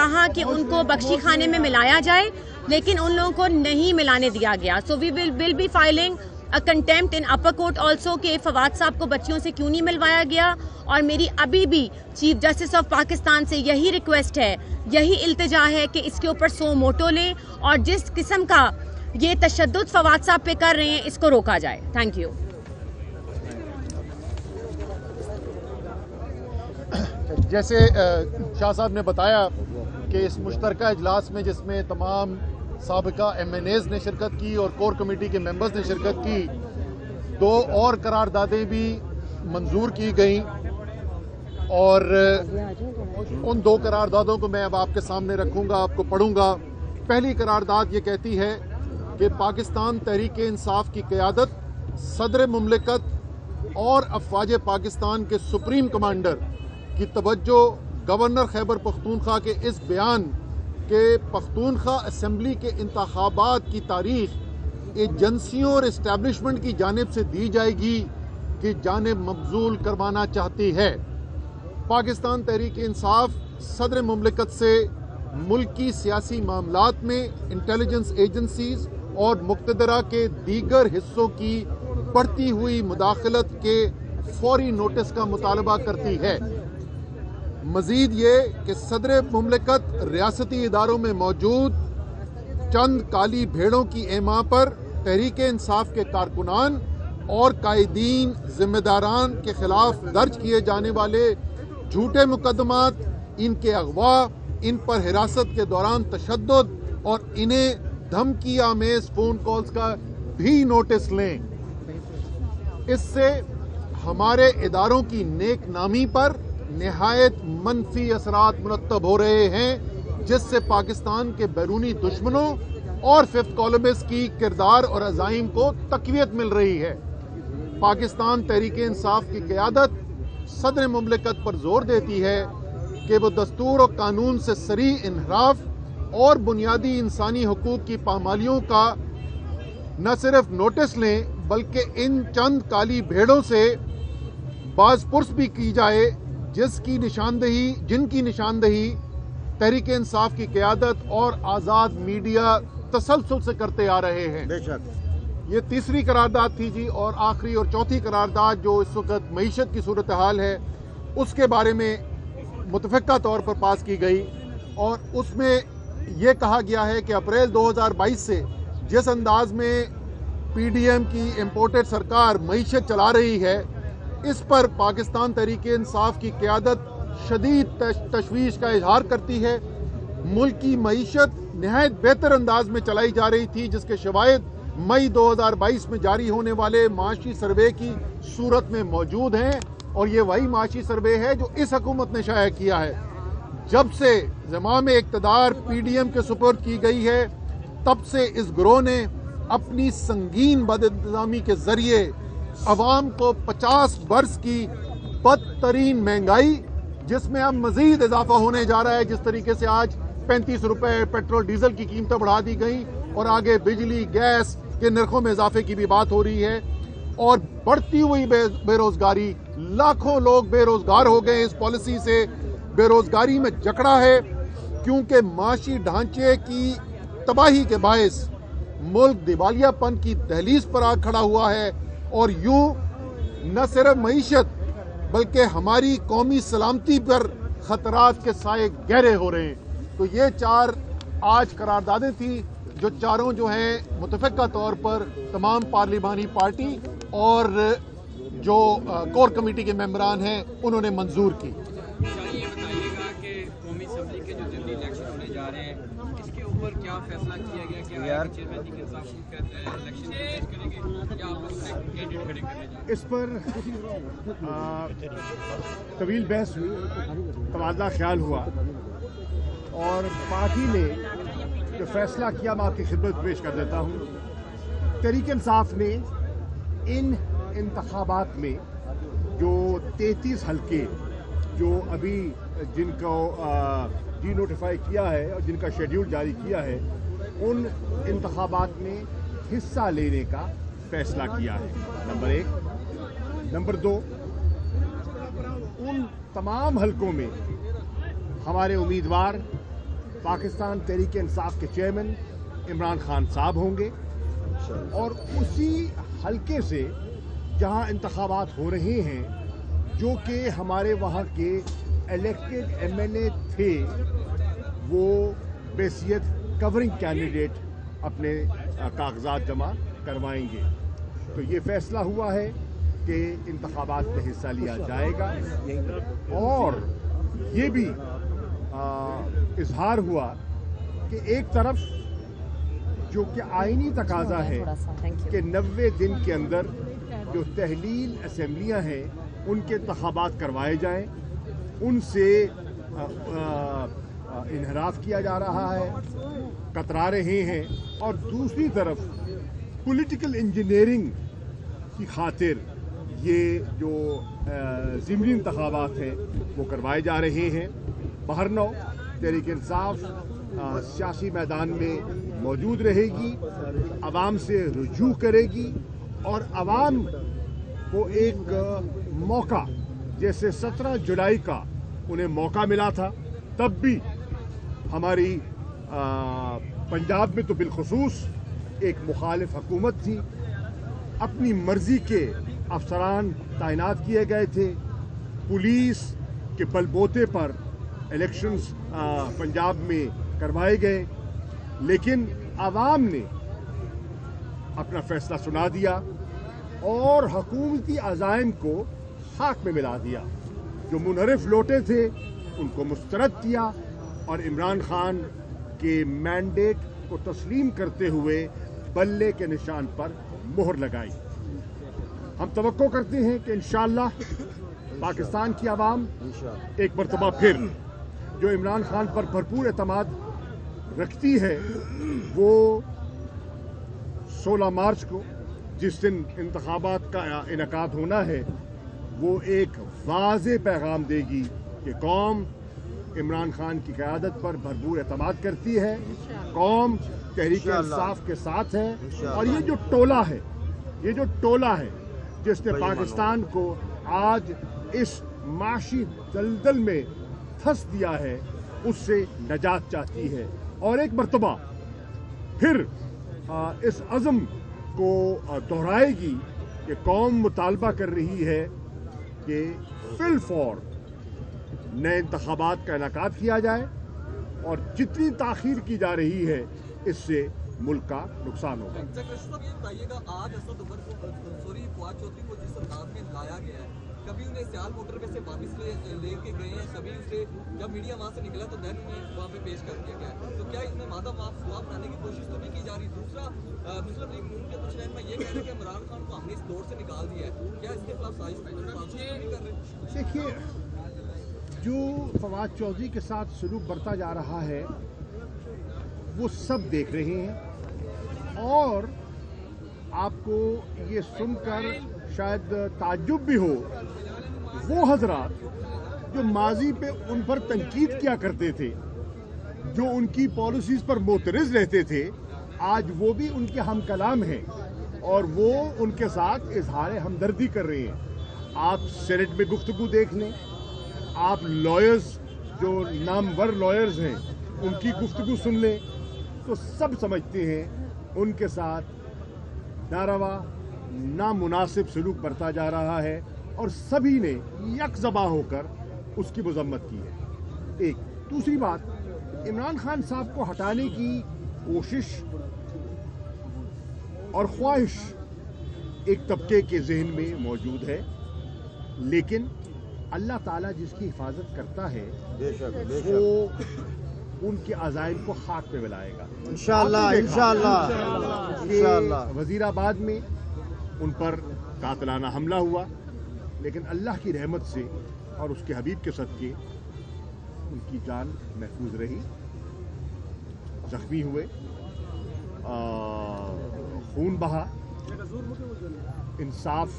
کہا کہ ان کو بخشی خانے میں ملایا جائے، لیکن ان لوگوں کو نہیں ملانے دیا گیا. So we will be filing a contempt in upper court also کہ فواد صاحب کو بچیوں سے کیوں نہیں ملوایا گیا. اور میری ابھی بھی چیف جسٹس آف پاکستان سے یہی ریکویسٹ ہے، یہی التجا ہے کہ اس کے اوپر سو موٹو لیں اور جس قسم کا یہ تشدد فواد صاحب پہ کر رہے ہیں اس کو روکا جائے. Thank you. جیسے شاہ صاحب نے بتایا کہ اس مشترکہ اجلاس میں جس میں تمام سابقہ ایم این ایز نے شرکت کی اور کور کمیٹی کے ممبرز نے شرکت کی، 2 اور قراردادیں بھی منظور کی گئیں، اور ان 2 قراردادوں کو میں اب آپ کے سامنے رکھوں گا، آپ کو پڑھوں گا. پہلی قرارداد یہ کہتی ہے کہ پاکستان تحریک انصاف کی قیادت صدر مملکت اور افواج پاکستان کے سپریم کمانڈر کی توجہ گورنر خیبر پختونخوا کے اس بیان کہ پختونخوا اسمبلی کے انتخابات کی تاریخ ایجنسیوں اور اسٹیبلشمنٹ کی جانب سے دی جائے گی کی جانب مبذول کروانا چاہتی ہے. پاکستان تحریک انصاف صدر مملکت سے ملکی سیاسی معاملات میں انٹیلیجنس ایجنسیز اور مقتدرہ کے دیگر حصوں کی بڑھتی ہوئی مداخلت کے فوری نوٹس کا مطالبہ کرتی ہے. مزید یہ کہ صدر مملکت ریاستی اداروں میں موجود چند کالی بھیڑوں کی ایما پر تحریک انصاف کے کارکنان اور قائدین ذمہ داران کے خلاف درج کیے جانے والے جھوٹے مقدمات، ان کے اغوا، ان پر حراست کے دوران تشدد اور انہیں دھمکی آمیز فون کالز کا بھی نوٹس لیں. اس سے ہمارے اداروں کی نیک نامی پر نہایت منفی اثرات مرتب ہو رہے ہیں، جس سے پاکستان کے بیرونی دشمنوں اور ففتھ کالمسٹ کی کردار اور عزائم کو تقویت مل رہی ہے. پاکستان تحریک انصاف کی قیادت صدر مملکت پر زور دیتی ہے کہ وہ دستور و قانون سے صریح انحراف اور بنیادی انسانی حقوق کی پامالیوں کا نہ صرف نوٹس لیں بلکہ ان چند کالی بھیڑوں سے باز پرس بھی کی جائے جن کی نشاندہی تحریک انصاف کی قیادت اور آزاد میڈیا تسلسل سے کرتے آ رہے ہیں. بے شک یہ تیسری قرارداد تھی جی. اور آخری اور چوتھی قرارداد جو اس وقت معیشت کی صورتحال ہے اس کے بارے میں متفقہ طور پر پاس کی گئی، اور اس میں یہ کہا گیا ہے کہ اپریل 2022 سے جس انداز میں پی ڈی ایم کی امپورٹڈ سرکار معیشت چلا رہی ہے، اس پر پاکستان تحریک انصاف کی قیادت شدید تشویش کا اظہار کرتی ہے. ملک کی معیشت نہایت بہتر انداز میں چلائی جا رہی تھی، جس کے شواہد مئی 2022 میں جاری ہونے والے معاشی سروے کی صورت میں موجود ہیں، اور یہ وہی معاشی سروے ہے جو اس حکومت نے شائع کیا ہے. جب سے زمام اقتدار پی ڈی ایم کے سپرد کی گئی ہے، تب سے اس گروہ نے اپنی سنگین بدانتظامی کے ذریعے عوام کو 50 برس کی بدترین مہنگائی، جس میں اب مزید اضافہ ہونے جا رہا ہے، جس طریقے سے آج 35 روپے پیٹرول ڈیزل کی قیمتیں بڑھا دی گئیں اور آگے بجلی گیس کے نرخوں میں اضافے کی بھی بات ہو رہی ہے، اور بڑھتی ہوئی بے روزگاری، لاکھوں لوگ بے روزگار ہو گئے. اس پالیسی سے بے روزگاری میں جکڑا ہے، کیونکہ معاشی ڈھانچے کی تباہی کے باعث ملک دیوالیہ پن کی دہلیز پر آ کھڑا ہوا ہے، اور یوں نہ صرف معیشت بلکہ ہماری قومی سلامتی پر خطرات کے سائے گہرے ہو رہے ہیں. تو یہ 4 آج قراردادیں تھیں جو چاروں جو ہیں متفقہ طور پر تمام پارلیمانی پارٹی اور جو کور کمیٹی کے ممبران ہیں انہوں نے منظور کی. یہ بتائیے گا کہ قومی اسمبلی کے جو جلدی الیکشن ہونے جا رہے ہیں اس کے اوپر کیا فیصلہ کیا گیا کہ چیئرمین کی انصاف الیکشن کریں گے یا آپ اپنے کینڈیڈیٹ کھڑے کرنے جا رہے ہیں؟ اس پر طویل بحث ہوئی، تبادلہ خیال ہوا، اور پارٹی نے جو فیصلہ کیا میں آپ کی خدمت پیش کر دیتا ہوں. تحریک انصاف نے ان انتخابات میں جو 33 حلقے جو ابھی جن کو ڈی نوٹیفائی کیا ہے اور جن کا شیڈیول جاری کیا ہے، ان انتخابات میں حصہ لینے کا فیصلہ کیا ہے. نمبر 1. نمبر 2، ان تمام حلقوں میں ہمارے امیدوار पाकिस्तान तहरीक इंसाफ के चेयरमैन इमरान खान साहब होंगे और उसी हलके से जहां इंतखाबात हो रहे हैं जो कि हमारे वहां के इलेक्टेड एमएनए थे वो बेसियत कवरिंग कैंडिडेट अपने कागजात जमा करवाएंगे। तो ये फैसला हुआ है कि इंतखाबात में हिस्सा लिया जाएगा और ये भी इजहार हुआ कि एक तरफ जो कि आईनी तकाजा है कि 90 दिन के अंदर जो तहलील असम्बलियाँ हैं उनके इंतखाबात करवाए जाएं, उनसे इनहराफ किया जा रहा है, कतरा रहे हैं और दूसरी तरफ पॉलिटिकल इंजीनियरिंग की खातिर ये जो ज़िमनी इंतखाबात हैं वो करवाए जा रहे हैं। बहरनौ तहरीक इंसाफ सियासी मैदान में मौजूद रहेगी, आवाम से रुजू करेगी और आवाम को एक मौका, जैसे 17 जुलाई का उन्हें मौका मिला था, तब भी हमारी पंजाब में तो बिलखुसूस एक मुखालिफ हुकूमत थी, अपनी मर्जी के अफसरान तैनात किए गए थे, पुलिस के बलबूते पर इलेक्शंस पंजाब में करवाए गए, लेकिन आवाम ने अपना फैसला सुना दिया और हुकूमती अज़ाइम को खाक में मिला दिया। जो मुनहरिफ लौटे थे उनको मुस्तरद किया और इमरान खान के मैंडेट को तस्लीम करते हुए बल्ले के निशान पर मोहर लगाई। हम तवक्को करते हैं कि इंशाअल्लाह पाकिस्तान की आवाम एक मरतबा फिर जो इमरान खान पर भरपूर एतमाद रखती है वो 16 मार्च को जिस दिन इंतखाबात का इनेकाद होना है वो एक वाज़ेह पैगाम देगी कि कौम इमरान खान की क़यादत पर भरपूर एतमाद करती है, कौम तहरीक इंसाफ के साथ है और ये जो टोला है जिसने पाकिस्तान को आज इस माशी दलदल में फंस दिया है उससे नजात चाहती है और एक मरतबा फिर इस अज़म को दोहराएगी कि कौम मुतालबा कर रही है कि फिल फौर नए इंतखाबात का इनेकाद किया जाए और जितनी ताख़ीर की जा रही है इससे मुल्क का नुकसान होगा। आज असद उमर को फवाद चौधरी को जिस अंदाज में लाया गया है, कभी उन्हें सियाल मोटर में से वापस लेके गए हैं, कभी उसे जब मीडिया वहाँ से निकला तो देन उन्हें वहाँ पे पेश कर दिया गया। तो क्या इसमें मादा माफ बनाने की कोशिश तो नहीं की जा रही? दूसरा, मुस्लिम लीग नून के कुछ रहनुमा ये कह रहे हैं कि इमरान खान को हमने इस दौर से निकाल दिया है, क्या इसके खिलाफ साजिश नहीं कर रहे? देखिए, जो फवाद चौधरी के साथ सलूक बरता जा रहा है वो सब देख रहे हैं और आपको ये सुनकर शायद ताज्जुब भी हो, वो हजरात जो माजी पे उन पर तनकीद किया करते थे, जो उनकी पॉलिसीज़ पर मोतरज़ रहते थे, आज वो भी उनके हम कलाम हैं और वो उनके साथ इजहार हमदर्दी कर रहे हैं। आप सेनेट में गुफ्तगू देख लें, आप लॉयर्स जो नामवर लॉयर्स हैं उनकी गुफ्तगू सुन लें, तो सब समझते हैं उनके साथ नारवा नामुनासिब सलूक बरता जा रहा है और सभी ने यकजबा होकर उसकी मजम्मत की है। एक दूसरी बात, इमरान खान साहब को हटाने की कोशिश और ख्वाहिश एक तबके के जहन में मौजूद है, लेकिन अल्लाह ताला जिसकी हिफाजत करता है वो उनके अज़ाइम को खाक पे मिलाएगा इंशाअल्लाह। वज़ीराबाद में उन पर कातलाना हमला हुआ, लेकिन अल्लाह की रहमत से और उसके हबीब के सदके उनकी जान महफूज रही, जख्मी हुए, खून बहा। इंसाफ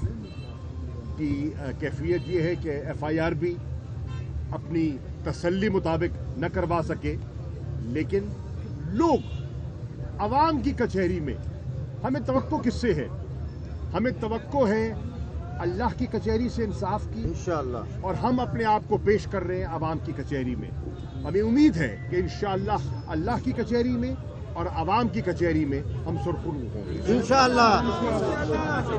की कैफियत ये है कि FIR भी अपनी तसल्ली मुताबिक न करवा सके, लेकिन लोग आवाम की कचहरी में हमें तवक्को किससे है? हमें तवक्को है अल्लाह की कचहरी से इंसाफ की इंशाअल्लाह, और हम अपने आप को पेश कर रहे हैं आवाम की कचहरी में। हमें उम्मीद है कि इंशाअल्लाह अल्लाह की कचहरी में और आवाम की कचहरी में हम सुरखरू होंगे इंशाअल्लाह।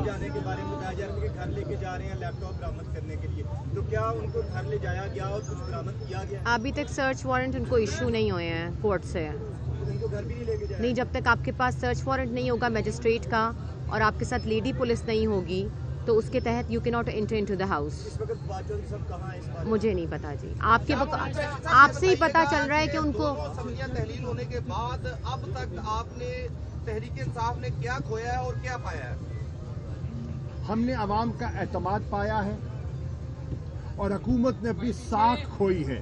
जाने के बारे में बताया जा रहा है कि घर लेके जा रहे हैं लैपटॉप बरामद करने के लिए, तो क्या उनको घर ले जाया गया और कुछ बरामद किया गया? अभी तक सर्च वारंट उनको इशू नहीं हुए हैं कोर्ट से। उनको घर भी नहीं लेके जाया? नहीं, जब तक आपके पास सर्च वारंट नहीं होगा मैजिस्ट्रेट का और आपके साथ लेडी पुलिस नहीं होगी तो उसके तहत you can not enter into the house. इस वक्त फवाद चौधरी सब कहाँ है इस बारे में? मुझे नहीं पता जी, आपसे ही पता चल रहा है कि उनको। असम्बलियां तहलील होने के बाद अब तक आपने तहरीक इंसाफ ने क्या खोया है और क्या पाया है? हमने आवाम का एतमाद पाया है और हुकूमत ने अपनी साख खोई है।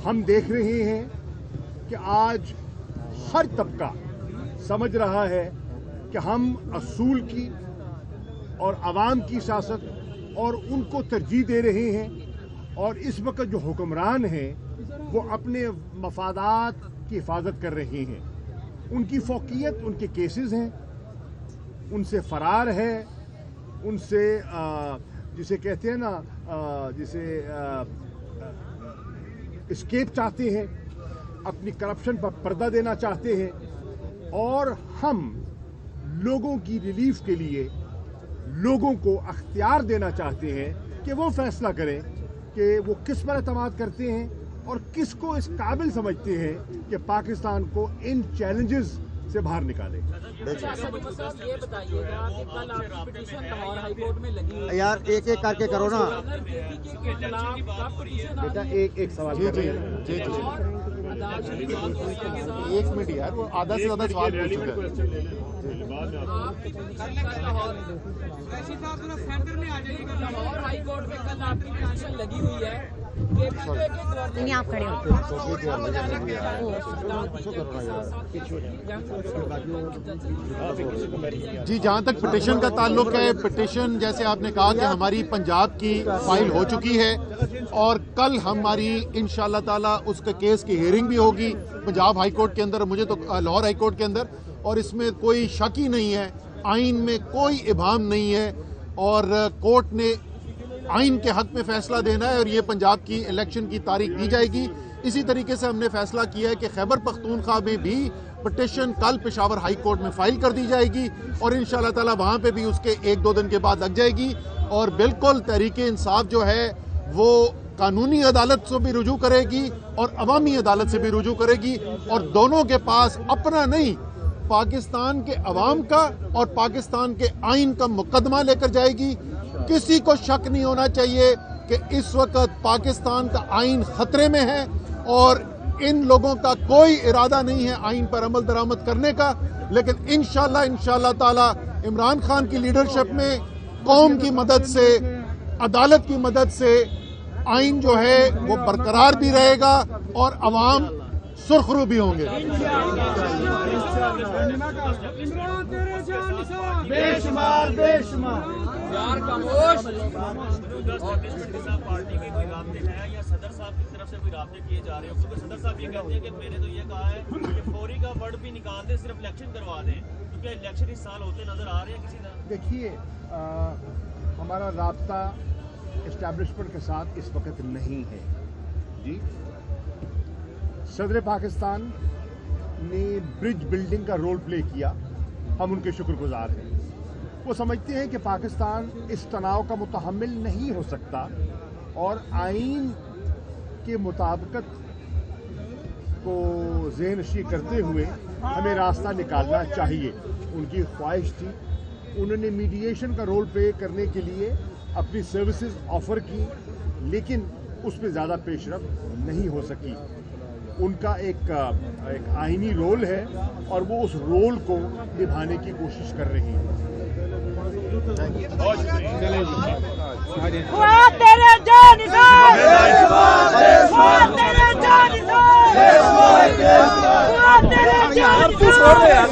हम देख रहे हैं कि आज हर तबका समझ रहा है कि हम असूल की और आवाम की सियासत और उनको तरजीह दे रहे हैं, और इस वक्त जो हुक्मरान हैं वो अपने मफादात की हिफाजत कर रहे हैं। उनकी फौकियत, उनके केसेस हैं, उनसे फरार है, उनसे जिसे कहते हैं ना एस्केप चाहते हैं, अपनी करप्शन पर पर्दा देना चाहते हैं, और हम लोगों की रिलीफ के लिए लोगों को अख्तियार देना चाहते हैं कि वो फैसला करें कि वो किस पर एतमाद करते हैं और किसको इस काबिल समझते हैं कि पाकिस्तान को इन चैलेंजेस से बाहर निकाले। ये बताइएगा कि कल आपकी पिटीशन लाहौर हाई कोर्ट में लगी हुई यार एक एक करके करो ना बेटा, एक सवाल जी जी जी जी एक मिनट यार, वो आधा से ज्यादा सवाल पूछ चुका है। लाहौर हाई कोर्ट में कल आपकी पिटीशन लगी हुई है। नहीं, आप खड़े हो। जी, जहाँ तक पिटिशन का ताल्लुक है, पिटिशन जैसे आपने कहा कि हमारी पंजाब की फाइल हो चुकी है और कल हमारी इंशाअल्लाह ताला उसके केस की हियरिंग भी होगी पंजाब हाई कोर्ट के अंदर, मुझे तो लाहौर हाई कोर्ट के अंदर, और इसमें कोई शक ही नहीं है, आइन में कोई इबाम नहीं है और कोर्ट ने आइन के हक में फैसला देना है और ये पंजाब की इलेक्शन की तारीख दी जाएगी। इसी तरीके से हमने फैसला किया है कि खैबर पख्तूनख्वा में भी पिटिशन कल पेशावर हाई कोर्ट में फाइल कर दी जाएगी और इंशाअल्लाह ताला वहाँ पे भी उसके 1-2 दिन के बाद लग जाएगी। और बिल्कुल तहरीक इंसाफ जो है वो कानूनी अदालत से भी रुजू करेगी और अवामी अदालत से भी रुजू करेगी, और दोनों के पास अपना नहीं, पाकिस्तान के अवाम का और पाकिस्तान के आइन का मुकदमा लेकर जाएगी। किसी को शक नहीं होना चाहिए कि इस वक्त पाकिस्तान का आइन खतरे में है और इन लोगों का कोई इरादा नहीं है आइन पर अमल दरामद करने का, लेकिन इंशाअल्लाह ताला इमरान खान की लीडरशिप में कौम की मदद से, अदालत की मदद से आइन जो है वो बरकरार भी रहेगा और अवाम सुरखरू भी होंगे। यार खामोश। पार्टी में कोई राब्ते है या सदर साहब की तरफ से कोई राब्ते किए जा रहे हो? क्योंकि सदर साहब ये कहते हैं कि मैंने तो ये कहा है कि फौरी का वर्ड भी निकाल दें, सिर्फ इलेक्शन करवा दें, क्योंकि इलेक्शन इस साल होते नजर आ रहे हैं किसी तरह। देखिए, हमारा राब्ता एस्टैब्लिशमेंट के साथ इस वक्त नहीं है जी। सदर पाकिस्तान ने ब्रिज बिल्डिंग का रोल प्ले किया, हम उनके शुक्रगुजार हैं। वो समझते हैं कि पाकिस्तान इस तनाव का मुतहम्मिल नहीं हो सकता और आइन के मुताबिकत को ज़हनशी करते हुए हमें रास्ता निकालना चाहिए। उनकी ख्वाहिश थी, उन्होंने मीडिएशन का रोल प्ले करने के लिए अपनी सर्विसेज ऑफ़र की, लेकिन उसमें ज़्यादा पेशरफ्त नहीं हो सकी। उनका एक आइनी रोल है और वो उस रोल को निभाने की कोशिश कर रही है। तेरे जान तेरे जान